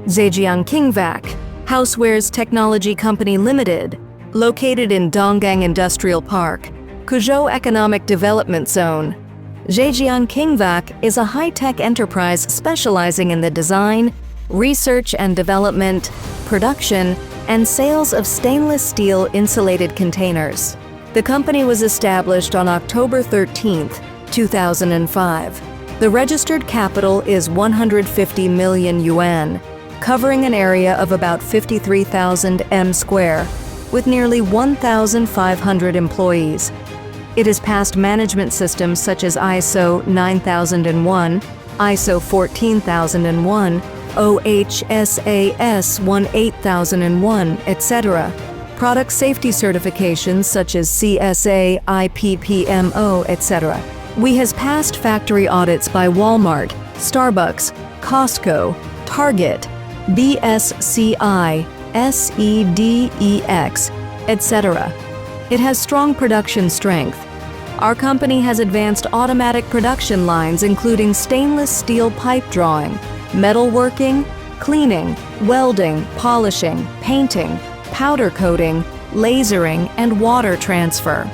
Zhejiang Kingvac, Housewares Technology Company Limited, located in Donggang Industrial Park, Kuzhou Economic Development Zone. Zhejiang Kingvac is a high-tech enterprise specializing in the design, research and development, production, and sales of stainless steel insulated containers. The company was established on October 13, 2005. The registered capital is 150 million yuan, covering an area of about 53,000 m², with nearly 1,500 employees. It has passed management systems such as ISO 9001, ISO 14001, OHSAS 18001, etc. Product safety certifications such as CSA, IPPMO, etc. We has passed factory audits by Walmart, Starbucks, Costco, Target, BSCI, SEDEX, etc. It has strong production strength. Our company has advanced automatic production lines including stainless steel pipe drawing, metalworking, cleaning, welding, polishing, painting, powder coating, lasering, and water transfer.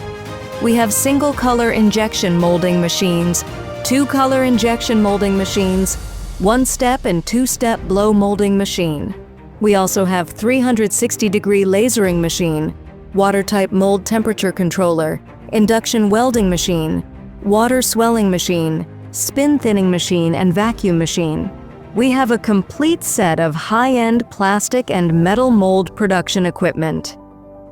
We have single-color injection molding machines, two-color injection molding machines, one-step and two-step blow molding machine. We also have 360-degree lasering machine, water-type mold temperature controller, induction welding machine, water swelling machine, spin thinning machine, and vacuum machine. We have a complete set of high-end plastic and metal mold production equipment.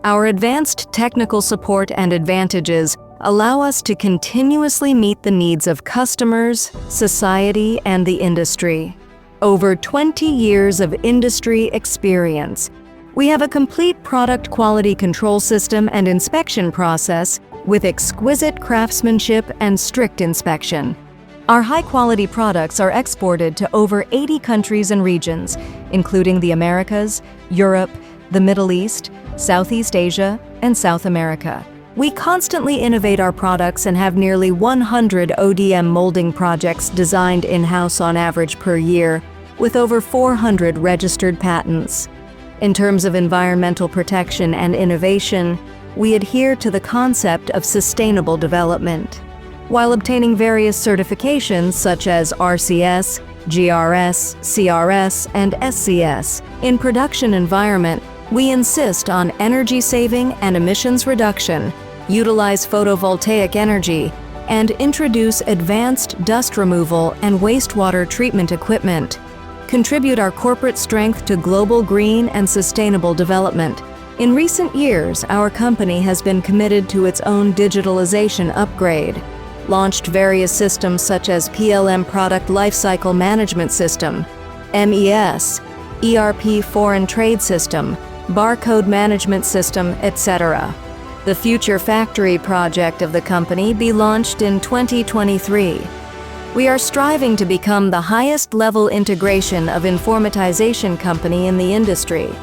Our advanced technical support and advantages allow us to continuously meet the needs of customers, society, and the industry. Over 20 years of industry experience. We have a complete product quality control system and inspection process with exquisite craftsmanship and strict inspection. Our high-quality products are exported to over 80 countries and regions, including the Americas, Europe, the Middle East, Southeast Asia, and South America. We constantly innovate our products and have nearly 100 ODM molding projects designed in-house on average per year, with over 400 registered patents. In terms of environmental protection and innovation, we adhere to the concept of sustainable development. While obtaining various certifications such as RCS, GRS, CRS, and SCS, in production environment, we insist on energy saving and emissions reduction, utilize photovoltaic energy, and introduce advanced dust removal and wastewater treatment equipment. Contribute our corporate strength to global green and sustainable development. In recent years, our company has been committed to its own digitalization upgrade, launched various systems such as PLM Product Lifecycle Management System, MES, ERP Foreign Trade System, Barcode Management System, etc. The future factory project of the company be launched in 2023. We are striving to become the highest level integration of informatization company in the industry.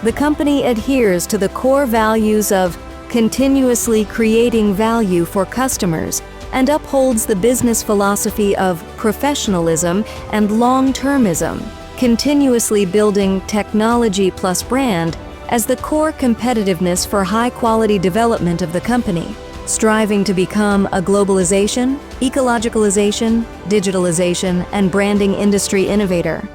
The company adheres to the core values of continuously creating value for customers and upholds the business philosophy of professionalism and long-termism, continuously building technology plus brand as the core competitiveness for high-quality development of the company, striving to become a globalization, ecologicalization, digitalization, and branding industry innovator.